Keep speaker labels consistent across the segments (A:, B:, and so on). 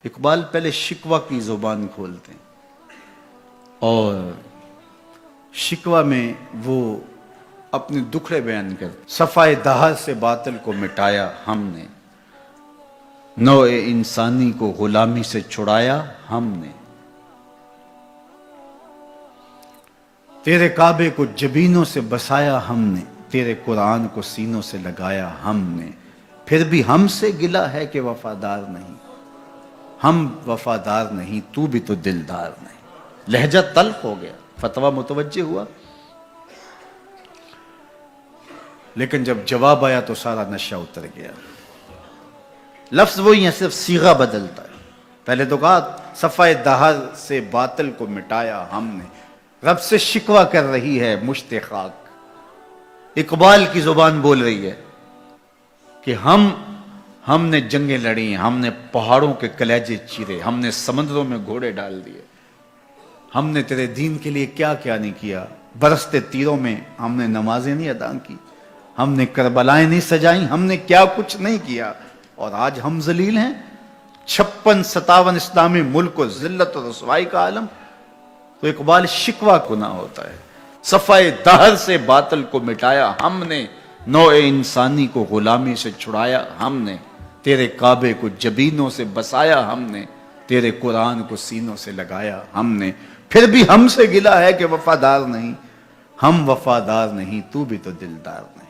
A: اقبال پہلے شکوہ کی زبان کھولتے ہیں اور شکوہ میں وہ اپنے دکھڑے بیان کرتے. صفائے دہر سے باطل کو مٹایا ہم نے، نوع انسانی کو غلامی سے چھڑایا ہم نے، تیرے کعبے کو جبینوں سے بسایا ہم نے، تیرے قرآن کو سینوں سے لگایا ہم نے، پھر بھی ہم سے گلہ ہے کہ وفادار نہیں. ہم وفادار نہیں، تو بھی تو دلدار نہیں. لہجہ تلخ ہو گیا، فتویٰ متوجہ ہوا، لیکن جب جواب آیا تو سارا نشہ اتر گیا. لفظ وہی ہے، صرف صیغہ بدلتا ہے. پہلے تو کہا صفائے دہر سے باطل کو مٹایا ہم نے، رب سے شکوہ کر رہی ہے مشت خاک. اقبال کی زبان بول رہی ہے کہ ہم نے جنگیں لڑی، ہم نے پہاڑوں کے کلیجے چیرے، ہم نے سمندروں میں گھوڑے ڈال دیے، ہم نے تیرے دین کے لیے کیا کیا نہیں کیا. برستے تیروں میں ہم نے نمازیں نہیں ادا کی، ہم نے کربلائیں نہیں سجائیں، ہم نے کیا کچھ نہیں کیا، اور آج ہم ذلیل ہیں. 56-57 اسلامی ملک کو ذلت و رسوائی کا عالم. تو اقبال شکوہ گناہ ہوتا ہے. صفائے دہر سے باطل کو مٹایا ہم نے، نوع انسانی کو غلامی سے چھڑایا ہم نے، تیرے کعبے کو جبینوں سے بسایا ہم نے، تیرے قرآن کو سینوں سے لگایا ہم نے، پھر بھی ہم سے گلہ ہے کہ وفادار نہیں. ہم وفادار نہیں، تو بھی تو دلدار نہیں.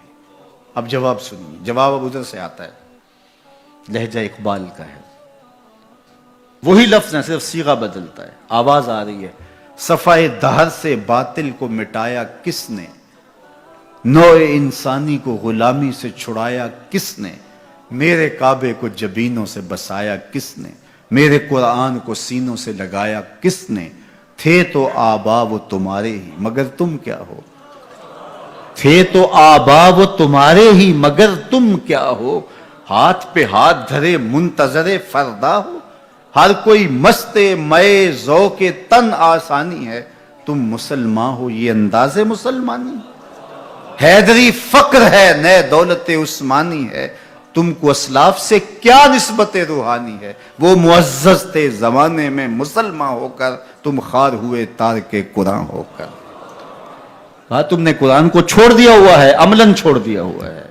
A: اب جواب سنیے، جواب اب ادھر سے آتا ہے، لہجہ اقبال کا ہے، وہی لفظ ہے، صرف صیغہ بدلتا ہے. آواز آ رہی ہے، صفائے دہر سے باطل کو مٹایا کس نے، نوع انسانی کو غلامی سے چھڑایا کس نے، میرے کعبے کو جبینوں سے بسایا کس نے، میرے قرآن کو سینوں سے لگایا کس نے. تھے تو آبا وہ تمہارے ہی مگر تم کیا ہو، تھے تو آبا وہ تمہارے ہی مگر تم کیا ہو. ہاتھ پہ ہاتھ دھرے منتظر فردا ہو، ہر کوئی مست مئے ذوق تن آسانی ہے. تم مسلمان ہو یہ انداز مسلمانی، حیدری فقر ہے نئے دولت عثمانی ہے. تم کو اسلاف سے کیا نسبت روحانی ہے، وہ معزز تھے زمانے میں مسلمان ہو کر، تم خار ہوئے تارک قرآن ہو کر. کہا تم نے قرآن کو چھوڑ دیا ہوا ہے، عملاً چھوڑ دیا ہوا ہے.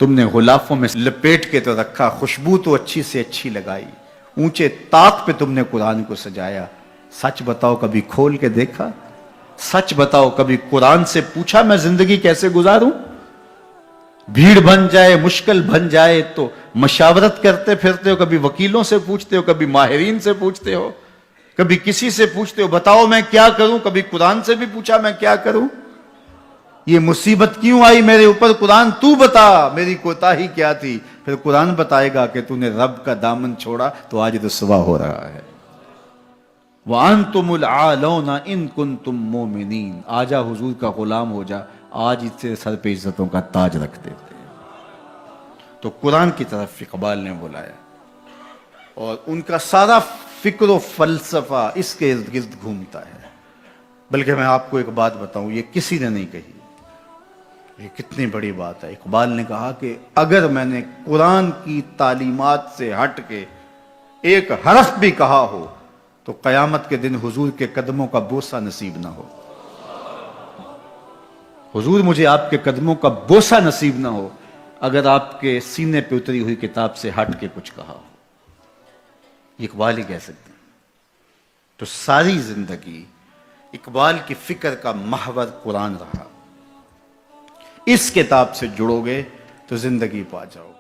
A: تم نے غلافوں میں لپیٹ کے تو رکھا، خوشبو تو اچھی سے اچھی لگائی، اونچے طاق پہ تم نے قرآن کو سجایا. سچ بتاؤ کبھی کھول کے دیکھا، سچ بتاؤ کبھی قرآن سے پوچھا میں زندگی کیسے گزاروں. بھیڑ بن جائے مشکل بن جائے تو مشاورت کرتے پھرتے ہو، کبھی وکیلوں سے پوچھتے ہو، کبھی ماہرین سے پوچھتے ہو، کبھی کسی سے پوچھتے ہو بتاؤ میں کیا کروں، کبھی قرآن سے بھی پوچھا میں کیا کروں. یہ مصیبت کیوں آئی میرے اوپر، قرآن تو بتا میری کوتاہی کیا تھی. پھر قرآن بتائے گا کہ تو نے رب کا دامن چھوڑا تو آج رسوا ہو رہا ہے. وَأَنْتُمُ الْعَالَوْنَ إِن كُنْتُم مُؤْمِنِينَ. آجا حضور کا غلام ہو جا، آج اس سے سر پہ عزتوں کا تاج رکھ دیتے. تو قرآن کی طرف اقبال نے بلایا اور ان کا سارا فکر و فلسفہ اس کے ارد گرد گھومتا ہے. بلکہ میں آپ کو ایک بات بتاؤں، یہ کسی نے نہیں کہی، یہ کتنی بڑی بات ہے. اقبال نے کہا کہ اگر میں نے قرآن کی تعلیمات سے ہٹ کے ایک حرف بھی کہا ہو تو قیامت کے دن حضور کے قدموں کا بوسہ نصیب نہ ہو. حضور مجھے آپ کے قدموں کا بوسہ نصیب نہ ہو اگر آپ کے سینے پہ اتری ہوئی کتاب سے ہٹ کے کچھ کہا ہو. یہ اقبال ہی کہہ سکتے ہیں. تو ساری زندگی اقبال کی فکر کا محور قرآن رہا. اس کتاب سے جڑو گے تو زندگی پا جاؤ.